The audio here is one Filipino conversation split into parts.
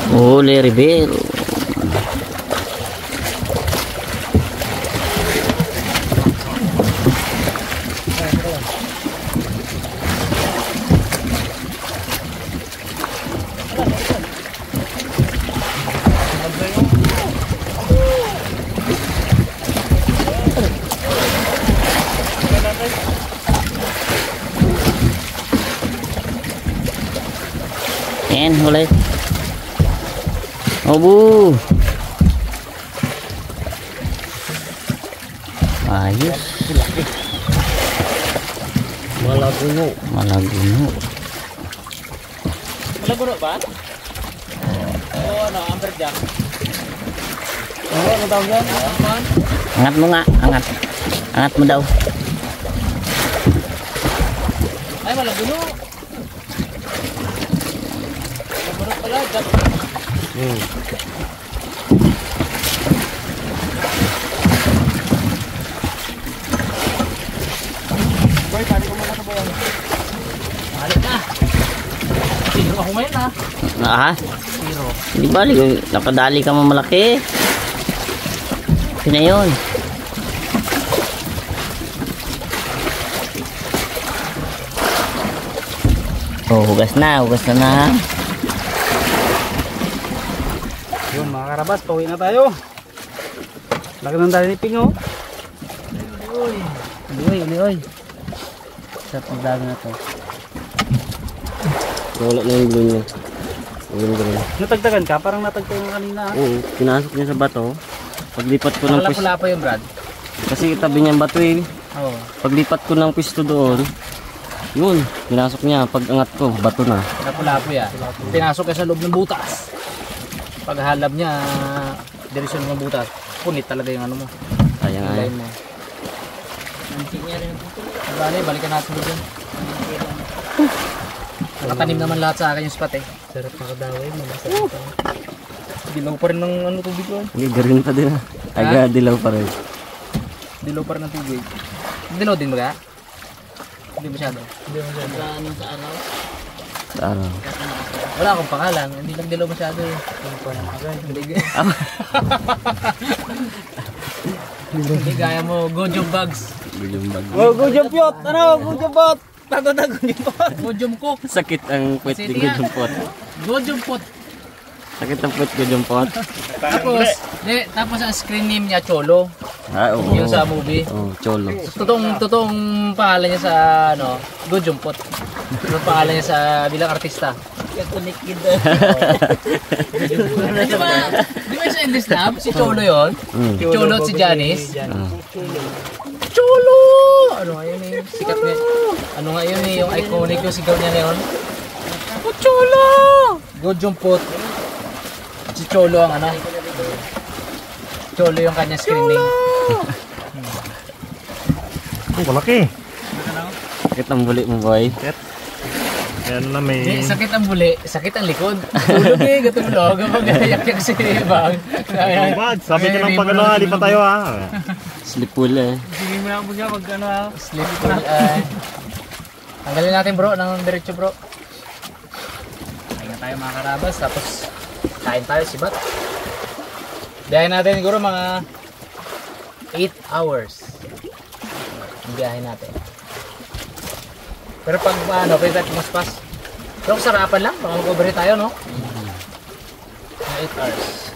Huli reveal. Yan, huli. Obu. Ayos. Malaguno. Malaguno. Malaguno ba? Oo, ano, amberjack. Oo, ano tawag yan? Angat mo nga, angat. Angat mo daw. Ay, malaguno. Malaguno pala, jack. Boy, tali ko muna sa bayan. Balik na. Zero ako ngayon ha. Ha? Zero. Hindi bali, nakadali ka mo malaki. Okay na yun. Oh, hugas na na. Yun mga karabas, pauwi na tayo. Laki ng dali ni Pingo. Uy. Sa pagdaga na to. Wala na yung blue niya. Green. Natagdagan ka? Parang natagdagan kanina. Oo, pinasok niya sa bato. Paglipat ko ng pwesto. Pula pa yung Brad. Kasi itabi niya ang bato eh. Oo. Paglipat ko ng pwesto doon, yun, pinasok niya. Pag angat ko, bato na. Napula po yan. Pinasok ka sa loob ng butas. Pag halab niya, direksyon ng butas. Punit talaga yung ano mo. Sayang Yung ay. line mo. Bale, balikan natin dito. Nakatanim naman lahat sa akin yung spot eh. Sarap makadaway mo. Masarap ka. Dilaw pa rin ng ano, tubig ko. Hindi, green pa din ah. Taga dilaw pa rin. Dilaw pa rin ng tubig. Dilaw din ba kaya? Hindi masyado. Hindi mo siya. Ano sa araw? Sa araw. Wala akong pangalan. Hindi lang dilaw masyado eh. Hindi gaya mo. Gojong bugs. Bilyong bag. Oh, gujong pyot! Ano? Gujong pyot! Tago na gujong pyot! Gojong cook. Sakit ang puwet Sige ng nga. gujumpot. Gojong pot. Sakit ang puwet gujumpot. Tapos ang screen name niya Cholo. Ah, oo. Yung sa movie. Oh, cholo. Totoong pangalan niya sa ano, Gojong pot. Yung pangalan niya sa bilang artista. Katunik kid. Di ba sa Indie Snap? Si Cholo yun? Cholo at si Janice. Cholo! Ano nga yun eh? Sikat nga. Ano nga yun eh? Yung iconic yung sigaw niya na yun. Oh, Cholo! Gojong pot. Si Cholo ang ano? Cholo yung kanya screen name. Ang malaki. Sakit ang buli mo, boy. Yan na may... Di, sakit ang buli, sakit ang likod. Tulog eh, gatulog. Mag-ayak-yak si Bang. Sabi niyo ng pag-ano, hali pa tayo ha. Slippool eh. Sige mo na po siya mag-ano ha. Sleep pool. Tanggalin natin bro, ng diretso bro. Kain na tayo mga karabas, tapos kain tayo sibat. Biyahin natin siguro mga 8 hours. Biyahin natin. Pero pag ano, pwede tayo pumaspas. Pero kung sarapan lang, baka mag-overheat tayo, no? 8 hours.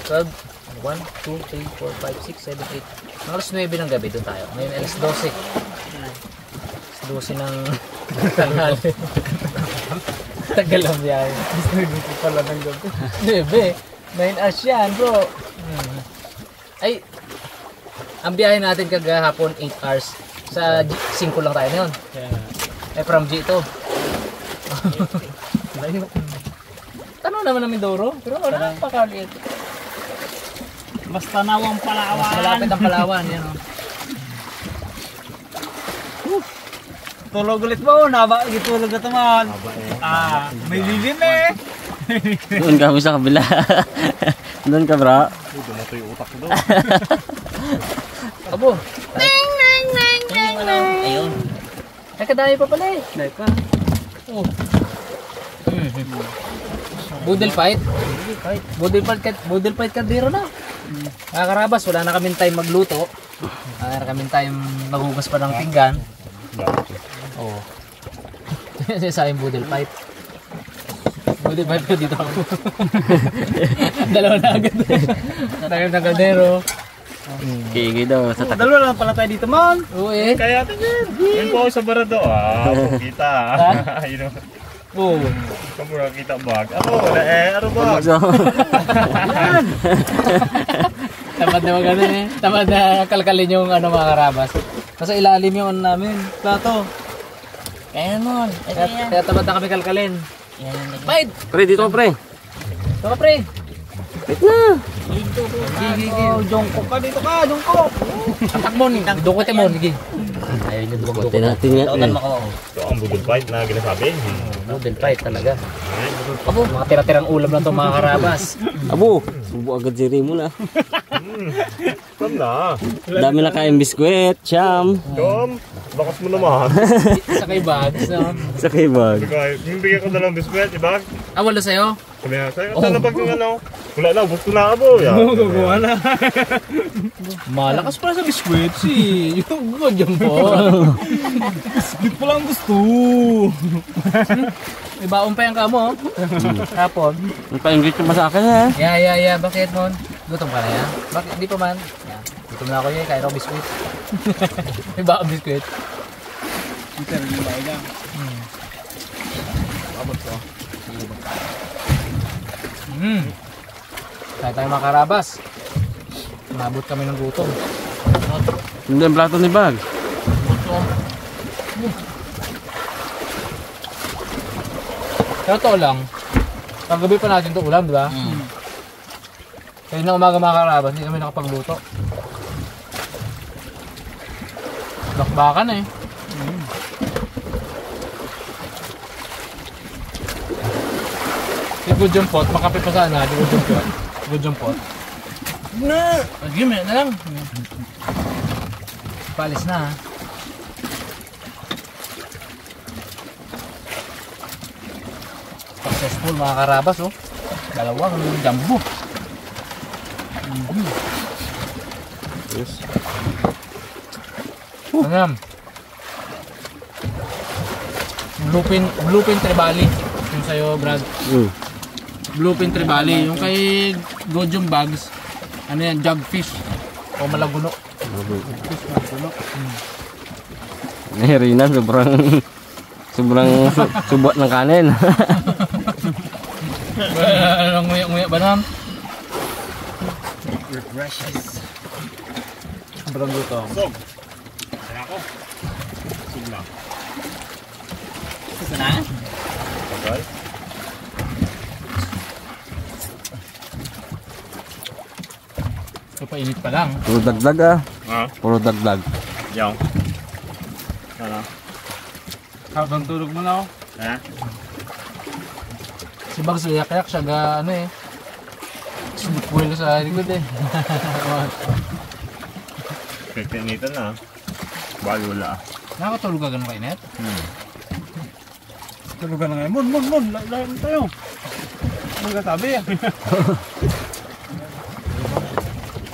12, 1, 2, 3, 4, 5, 6, 7, 8. Alas 9 ng gabi doon tayo. Ngayon alas 12. Alas 12 ng tanghali. Tagal ang biyahe. Gusto pala ng gabi. 9 hours yan, bro. Ay, ang biyahe natin kagahapon 8 hours. Sa 5 lang tayo na yun. Eh, from G to. Tanong naman namin Mindoro, pero wala pakaliit. Basta nawang Palawan. Mas malapit ang Palawan, yan o. Tulog ulit mo, naba, gitulog na taman. May lilim eh. Doon kami sa kabila. Doon ka, bro. Dumato yung utak ko doon. Abo. Ayun. Ay, kadami pa pala eh. Oh. Boodle fight. Kahit Budel fight kaldero na. Mga karabas, wala na kaming time magluto. Wala na kaming time maghugas pa ng pinggan. Oo. Kasi sa akin budel fight. Budel fight ko dito ako. Dalawa na agad. Dalawa na kaldero. Kiki daw sa Dalawa lang pala tayo dito, man. Oo eh. Kaya ito yun. Yun po ako sa barado. Kita. Yun o. Oo. Kamu nakita bag. Ako, ano ba? Tamad na magano eh. Tamad na kalkalin yung ano mga karabas. Kasi ilalim yung ano namin. Plato. Kaya nun. Kaya tamad na kami kalkalin. Fight! Pre, dito pre. Ito ka pre. Wait na. Jongkok ka dito ka, Jongkok. Atak mo. Dukote mo. Sige. Ayaw niyo duwag Kunti natin yan. Ito ang budol fight na ginasabi. Budel fight talaga. Abo, mga tira-tirang ulam lang to mga karabas. Abo, subo agad si Rimo na. Come na. Dami na kayong biskwit, Cham. Come. Bakas mo naman. Sa kay bags, no? Sa kibag. Yung bigyan ko dalawang biskwit, diba? Ah, wala sa'yo? Sabi nga sa'yo, saan na bag yung ano? Wala na, gusto na abo. Gumawa na. Malakas pala sa biskwit si yung dyan po. Biscuit pa lang gusto. May baon pa yung kamo. Hapon. Nagpa-invite ka ba sa akin ha? Yeah. Bakit mon? Gutom ka na yan? Bakit? Hindi pa man. Yeah. Gutom na ako yun. Kaya ako biskwit. May baon biskwit. Ito rin yung bahay lang. Abot ko. Kaya tayo mga karabas. Nabot kami ng gutom. Hindi ang plato ni Bag. Pero to lang. Paggabi pa natin to ulam, di ba? Kaya na umaga mga karabas, hindi kami nakapagluto. Bakbakan eh. Si Good Pot, makape pa sana. Si Good Pot. Na! Pag-game na lang. Palis na ha. Successful mga karabas oh. Dalawang jumbo. Yes. Ano yan? Bluepin Tribali. Yung sa'yo Brad. Bluepin Tribali. Yung kay Gojong Bags. Ano yan? Jugfish. O malaguno. Fish malaguno. Nahirina, sobrang subot ng kanin. Anong nguya-nguya ba nam? Refreshes. Sobrang gutom. Sog. Kaya ako. Sog na. Gusto na? Okay. So painit pa lang. Puro dagdag ah. Ha? Puro dagdag. Yaw. Ano? Habang tulog mo na ako. Ha? Si Bags yak-yak siya ga ano eh. Sumukwelo sa likod eh. Kikinitan na. Bali wala. Nakatulog ka ganun kainit? Tulugan na ngayon. Mon. Lahat tayo. Magkatabi ah.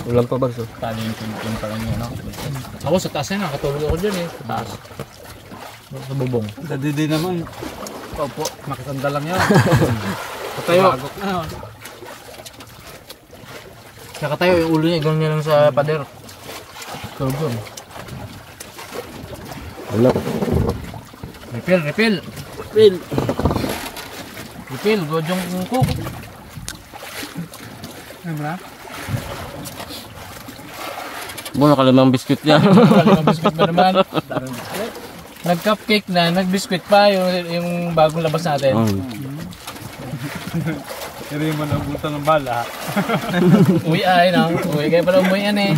Ulam pa Bags oh. Tali yung pa lang yun ano. Ako sa taas na nakatulog ako dyan eh. Sa taas. Sa bubong. Dadi din naman. Opo, makatanda lang yan. Katayo. Bagok na. Kaya katayo, yung ulo niya, gano'n niya lang sa pader. Tulog yun. Ulam. Refill. Refill, Gojong cook. Ano ba? Buno kalimang biskuit yan. Kalimang biskuit ba naman? Nag-cupcake na, nag-biskuit pa yung bagong labas natin. Pero yung manabutan ng bala. Uwi ay no? Uwi kayo pala umuwi yan eh.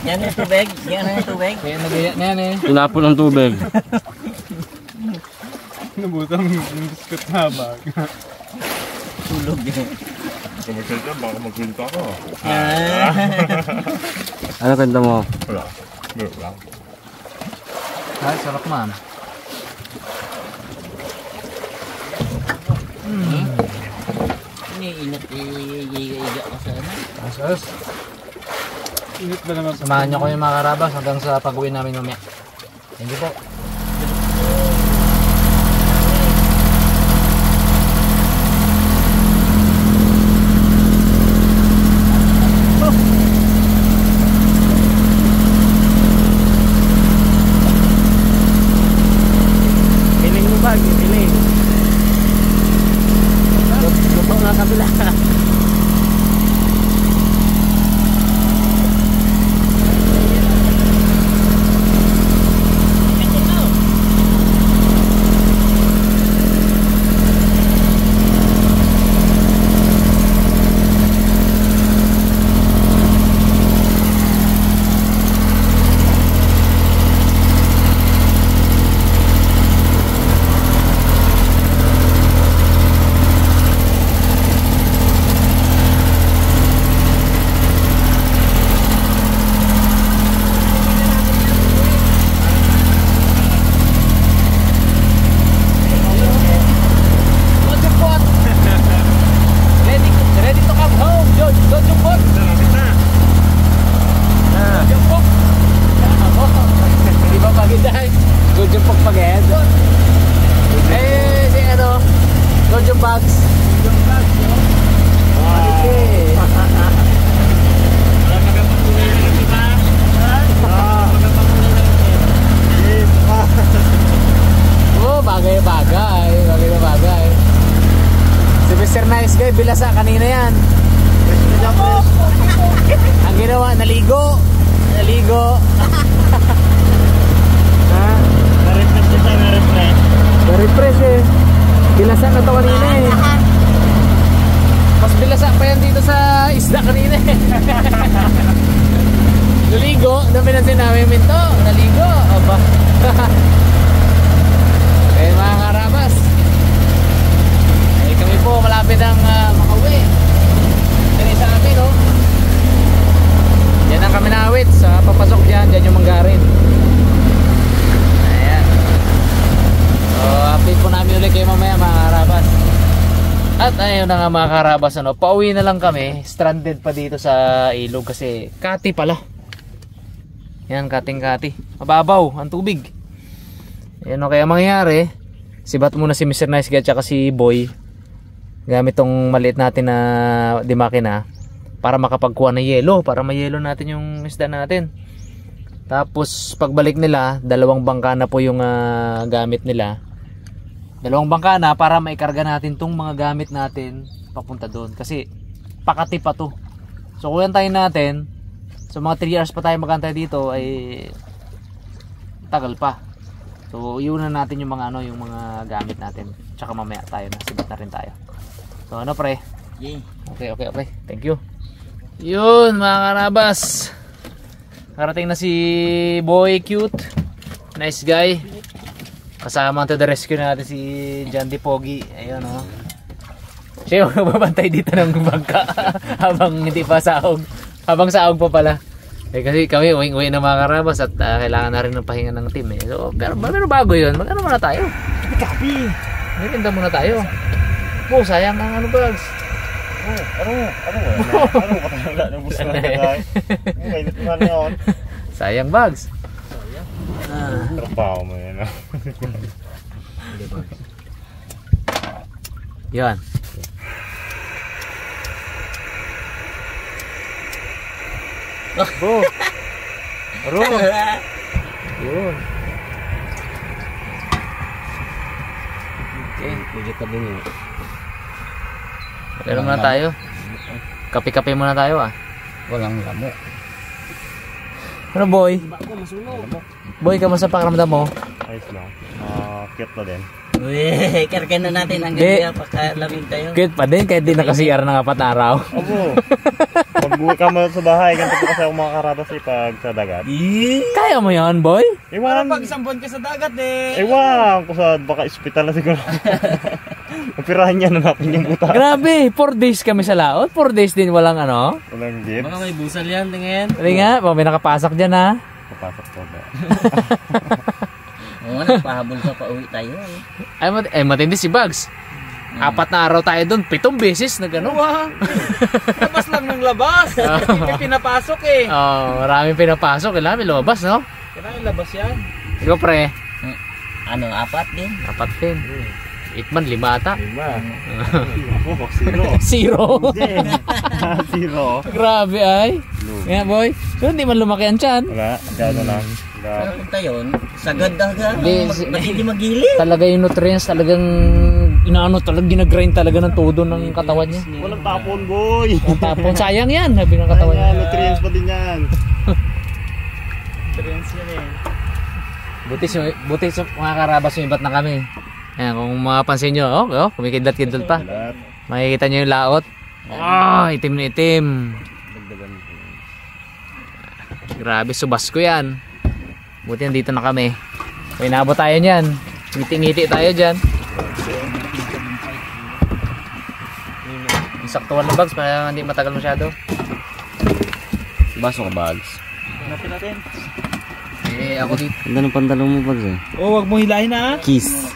Yan yung tubig. Kaya nagaya na yan eh. Tinapon ng tubig. Nabutan ng biskut na bag. Tulog eh. Kung magsalita, baka magkwento ako. Ano kanta mo? Wala. Wala lang. Ay, sarap man. Ingat iiga ka sa ano. Asos. Init ba naman? Samahan niyo ko yung mga karabas hanggang sa pag-uwi namin mamaya. Thank you po. Piling mo bag, piling. Luto nga kabila. Ready to come home, George. Don't you put? Hindi ba pagiday? Good yung pagpag-head. Eh, si ano? Good yung bags. Oh, bagay-bagay. Bagay-bagay. Si Mr. Nice Guy, bilasa kanina yan. Ang ginawa, naligo. Naligo. Ha? Na-refresh siya, na-refresh. Very fresh eh. Bilasa na to kanina eh. Mas bilasa pa yan dito sa isda kanina eh. Naligo. Dami na sinabi minto. Naligo. Aba. Eh mga karabas. Eh kami po malapit ang makauwi. Yan sa amin oh. Yan ang kami nawit. Sa papasok dyan. Dyan yung manggarin. Ayan. So update po namin ulit kayo mamaya mga karabas. At ayun na nga mga karabas, ano, pauwi na lang kami. Stranded pa dito sa ilog kasi kati pala. Yan, kating-kati. Mababaw ang tubig. Yan o kaya mangyayari. Sibat muna si Mr. Nice Guy at si Boy. Gamit tong maliit natin na di makina para makapagkuha ng yelo. Para mayelo natin yung isda natin. Tapos pagbalik nila, dalawang bangka na po yung gamit nila. Dalawang bangka na para maikarga natin tong mga gamit natin papunta doon. Kasi pakati pa to. So kung tayo natin, so mga 3 hours pa tayo magantay dito ay tagal pa. So iunan natin yung mga ano, yung mga gamit natin. Tsaka mamaya tayo na sibat na rin tayo. So ano pre? Yeah. Okay. Thank you. Yun mga karabas. Karating na si Boy Cute. Nice Guy. Kasama to the rescue natin si John D. Pogi. Ayun oh. Siya yung nagbabantay dito ng bangka habang hindi pa sahog. Habang sahog pa pala. Eh kasi kami uwi na mga karabas at kailangan na rin ng pahinga ng team eh. So pero bago yun. Mag-ano muna tayo? Copy! Maganda muna tayo. Po, sayang ang ano bags. Ano ka talaga? Nabusan na tayo. Mainit na ngayon. Sayang bags. Trabaho mo yan. Yan. Bro! Bro! Yun. Okay, legit na din yun. Pero muna tayo. Kape-kape muna tayo ah. Walang lamok. Ano boy? Boy, kamusta pakiramdam mo? Ayos lang. Cute na din. Uy, kargan na natin ang Di. ganda pagkalamig tayo. Cute pa din kahit di naka-CR ng 4 na araw. Abo! Pag-uwi ka mo sa bahay, ganito po kasi ako mga karabas pag sa dagat. Kaya mo yan boy? Iwan! Pag isang buwan ka sa dagat eh. Ewan ko sa baka ospital na siguro. Operahan niya, nanapin yung buta. Grabe, 4 days kami sa laot. 4 days din walang ano. Walang gift. Baka may busal yan, tingin. Hindi nga, may nakapasok dyan ha. Papasok ko ba? Oo, nagpahabol ka pa uwi tayo. Ay matindi si Bugs. 4 na araw tayo doon, 7 beses na gano'n. Labas lang ng labas. May pinapasok eh. Maraming pinapasok. Kailangan may lumabas, no? Kailangan labas yan. Ikaw, pre. Ano, 4 din? 4 din. Itman, 5 ata. 5. Ako, 0. 0. Hindi. 0. Grabe ay. Nga, boy. So, hindi man lumaki ang tiyan. Wala, gano'n lang. Pero punta yun, sagad daga. Hindi, Hindi magili. Talaga yung nutrients, talagang inaano, talagang ginagrind talaga ng todo ng katawan niya. Walang tapon, boy. Ang tapon, sayang yan, sabi ng katawan niya. Ayan, nutrients pa din yan. Experience yan eh. Buti sa mga karabas yung ibat na kami. Ayan, kung mapapansin nyo, kumikidlat-kidlat pa. Lahat. Makikita nyo yung laot. Itim na itim. Grabe, subas ko yan. Buti nandito na kami. Kung inabot tayo nyan, ngiti-ngiti tayo dyan. Yung saktuan na bags para hindi matagal masyado. Baso ka bags. Hanapin natin. Ako dito. Ganda ng pantalon mo bags eh. Oh, wag mo hilahin na. Kiss.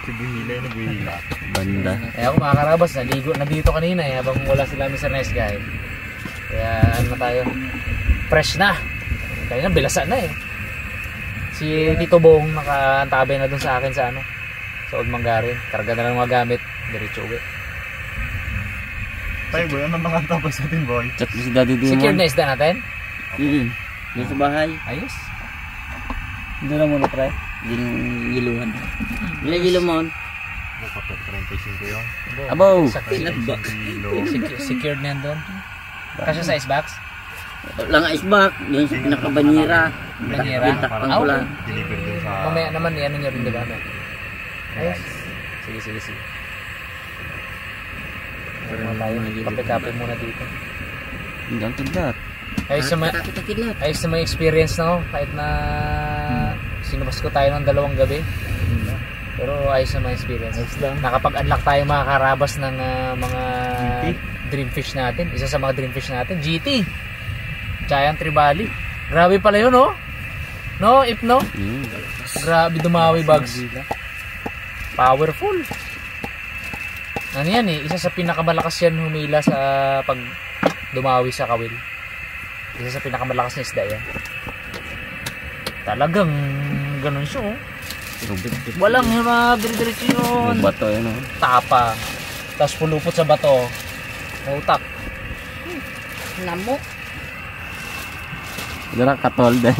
Nabuhila. Banda. Kaya ako mga karabas, naligo na dito kanina habang wala sila Mr. Nice Guy. Kaya ano na tayo, fresh na. Kaya na, bilasan na eh. Si Tito Bong nakaantabay na dun sa akin sa ano, sa Old Mangarin. Karga na lang mga gamit, diretso uwi. Tayo, boy, ano bang tapos sa atin, boy? Chat mo si Daddy Dumon. Secured na isda natin? Dito sa bahay. Ayos. Doon na muna, pre. Giluhan. Ilang gilo mo? Kapag 35 yun. Abo! Secured na yan doon. Kasya sa icebox? Lang iceback. Doon sa pinakabanyera. Banyera? Takpan ko lang. Deliver din sa... Mamaya naman, ano nyo rin diba? Ayos. Sige. Pero tayo, kape-kape muna dito. Hindi ang tagdat. Ayos sa mga experience na ako. Kahit na sinubas ko tayo ng 2 gabi. Pero ayos na mga experience. Nakapag-unlock tayo mga karabas ng mga dreamfish natin. Isa sa mga dreamfish natin, GT. Giant Tribali. Grabe pala yun, no? No, if no? Grabe dumawi bags. Powerful. Ano yan eh, isa sa pinakamalakas yan humila sa pag dumawi sa kawil. Isa sa pinakamalakas na isda yan. Talagang ganun siya, oh. Walang dire-diretso yun. Yung bato yun, oh. Tapa. Tapos pulupot sa bato. Utak. Lamok. Dara katol deh.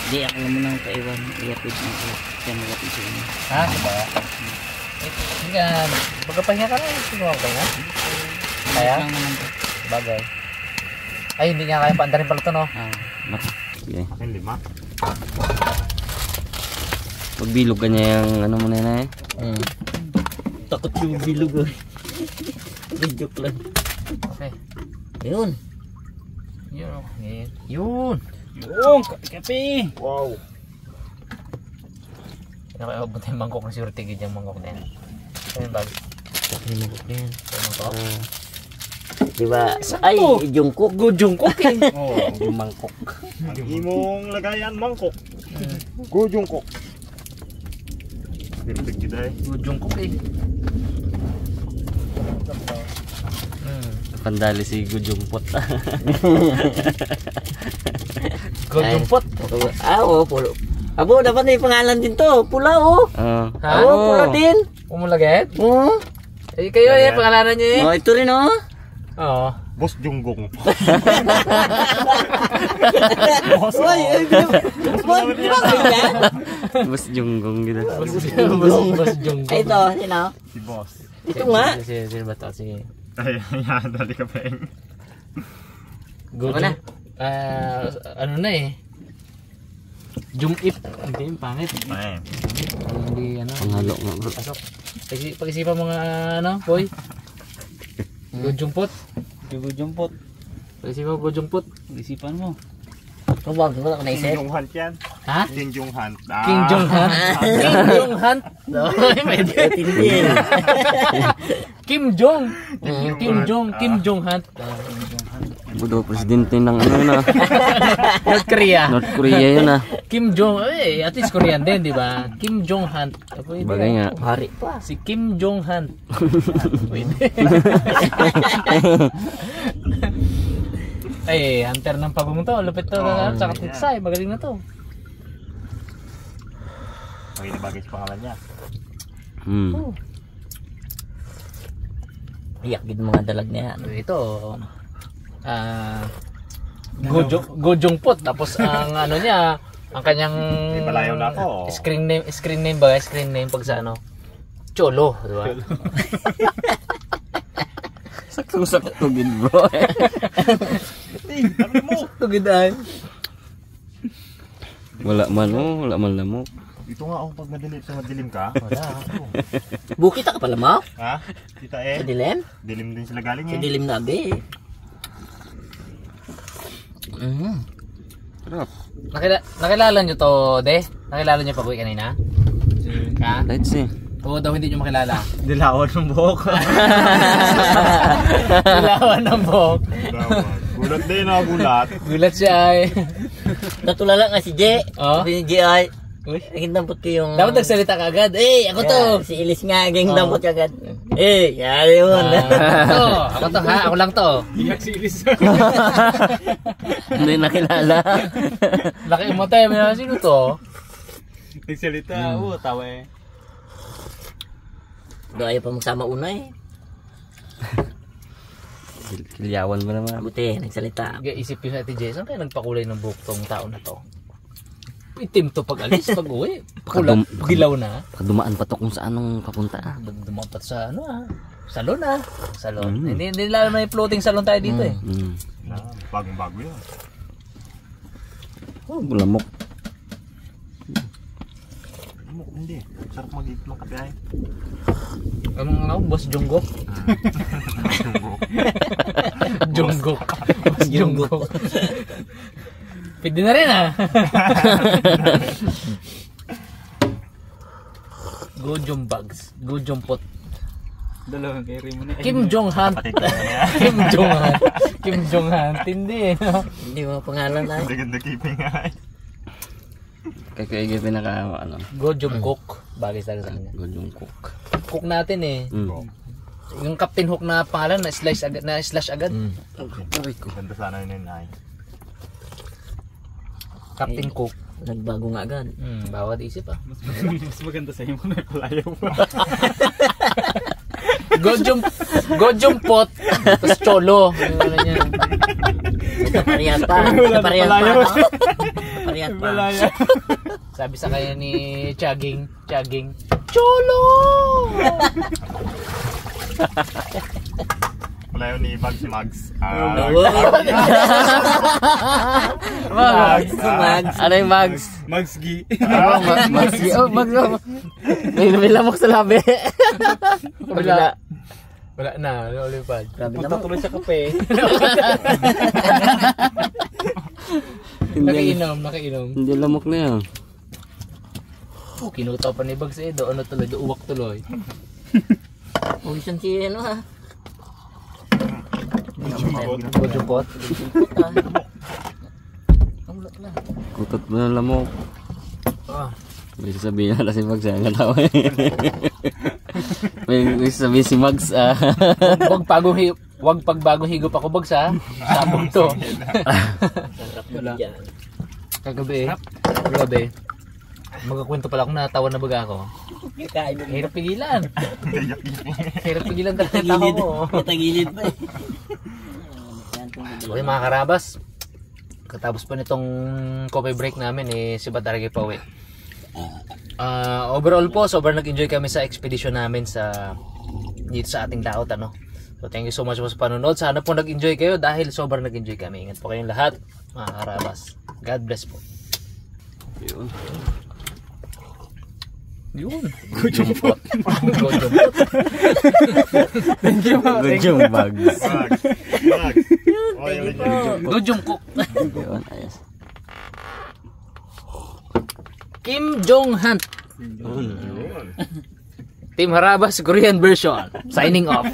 Hindi ako naman ang kaiwan. Iyapid mo ko. Kaya malapit sa inyo. Ha? Diba? Hindi ka, magkapahinga ka na. Sino ako pahinga? Kaya? Lang naman to. Bagay. Ay, hindi niya kaya paandarin pala ito, no? Sige. Akin 5. Pagbilog ka niya yung ano mo na yun eh. Takot yung bilog eh. Joke lang. Okay. Yun. Yun, oh. Yun. Yung, kape. Wow. Nakaiabot na yung mangkok na siguro tigid yung mangkok na yan. Ayun, bag. Yung mangkok na yan. Ayun, mangkok. Diba? Ay, Jungkook. Jungkook eh. Oh, Yung mangkok. ang imong lagayan, mangkok. Gujungkok. Perfect kita eh. Jungkook eh. Pandali si Gujumpot. Jumpot. Oo, pulo. Abo, dapat may pangalan din to. Pula, oh. Oo. Ha? Oo, pula din. Umulagay? Oo. Eh, kayo eh, pangalanan niyo eh. Oh, ito rin, oh. Oo. Boss Junggong. Uy, di ba kayo yan? Bas junggong gitu. Bas Junggong. Ay, ito, sino? Si boss. Ito nga. Sino ba ito? Sige. Ay, yan. Dali ka pa eh. Go Ako na. Ano na eh. Jumip. Hindi, pangit. Ay. Hindi, ano. Panghalo nga bro. Pasok. Pag-isipan mga, ano, boy. Gujumpot. Jumpot. Pag-isipan mo, gujumpot. Isipan mo. Huwag, wala ko King naisip. Jong Hunt yan. Ha? King Jong Hunt. King Jong Hunt. King Jong Hunt. Ay, pwede. Tindi. Kim Jong. Kim Jong Hunt. Budo, presidente ng ano na. North Korea. North Korea yun ah. Kim Jong, at least Korean din, di ba? Kim Jong Han. Pwede. Bagay nga. Hari pa. Si Kim Jong Han. Pwede. Ay, hunter ng pagong to. Lupit to. Tsaka tiksay. Magaling na to. Bagay na bagay sa pangalan niya. Iyak gid mga dalag niya. Ito, Gojong Pot. Tapos ang ano niya, ang kanyang May palayaw na ako. screen name ba? Screen name pag sa ano? Cholo, di ba? Sakto gid bro. Tugidan. Wala man lamok. Ito nga ako pag madilim ka. Wala. Bukita ka pala mo? Ha? Kita Sa dilim? Dilim din sila galing Sa eh. dilim na be. Nakilala nyo to, De? Nakilala nyo pag-uwi kanina? Ha? Let's see. Oo daw, hindi nyo makilala. Dilawan ng buhok. Dilawan ng buhok. Gulat din ako, gulat. Gulat siya ay. Natulala nga si J. Oh? Sabi ni J ay. Uy. Nagdampot ko yung... Dapat nagsalita ka agad. Ako to! Si Ilis nga, dampot ka agad. Yari mo na. Ako to ha, ako lang to. Iyak si Ilis. Hindi nakilala. Laki mo tayo, may sino to? Nagsalita. Oo, tawa eh. Do ayaw pa magsama una eh. Kilyawan mo naman. Buti, nagsalita. Isip yun sa Ate Jason, kaya nagpakulay ng buhok tong tao na to. Itim to pag alis, pag uwi. Pula, gilaw na. Dumaan pa to kung saan nung papunta. Dumapat sa ano salon Salon. Hindi nila may floating salon tayo dito eh. Bagong-bago yun. Lamok. Hindi. Sarap mag-itlong kape ay. Anong boss Jungkook? Jungkook. Boss Jungkook. Pwede na rin Gojong Pot. Dalawang carry mo na. Kim Jong Han. Patid ka niya. Kim Jong Han. Tindi eh. No? Hindi mga pangalan ay. Ganda keeping ay. Kaya pinaka ano. Gojong Cook. Bagay sa kanya. Gojong cook. Cook natin eh. Yung Captain Hook na pangalan na slash agad. Ganda sana yun ay. Captain Cook. Nagbago nga agad. Bawat isip ah. Mas maganda sa'yo mo na palayaw mo. Gojong Pot. Tapos Cholo. Ano niya. Parehas pa. Parehas pa. Parehas pa. Sabi sa kanya ni Chaging. Cholo! Palayaw ni Bag si Mags. Mags. Ano yung Mags? Mags G. Mags. Oh, Mags. May lamok sa labi. Wala na. Lulipad. Punta tuloy sa kape. Nakainom. Hindi lamok na yan. Kinutaw pa ni Bags eh. Doon tuloy. Uwak tuloy. Uwisan si ano ha. Gojong Pot. Kutot mo ng lamok. May sasabihin na si Mags ang natawa. May sasabihin si Mags. Wag pagbagong higop ako Bags ha. Sabog to. Wala. Kagabi. Magkakwento pala akong natawa na baga ako. Hirap pigilan. Hirap pigilan talaga yung tao mo. Katagilid pa eh. Okay mga karabas. Katapos pa nitong coffee break namin si Bataragi pa uwi. Overall po, sobrang nag-enjoy kami sa expedition namin dito sa ating laot ano. So thank you so much po sa panonood. Sana po nag-enjoy kayo dahil sobrang nag-enjoy kami. Ingat po kayong lahat mga karabas. God bless po. Yun. Gojong Pot. Thank you. Gojong Mags. Gojong Cook. Yun, ayos. Kim Jong Han. Team Harabas Korean version. Signing off.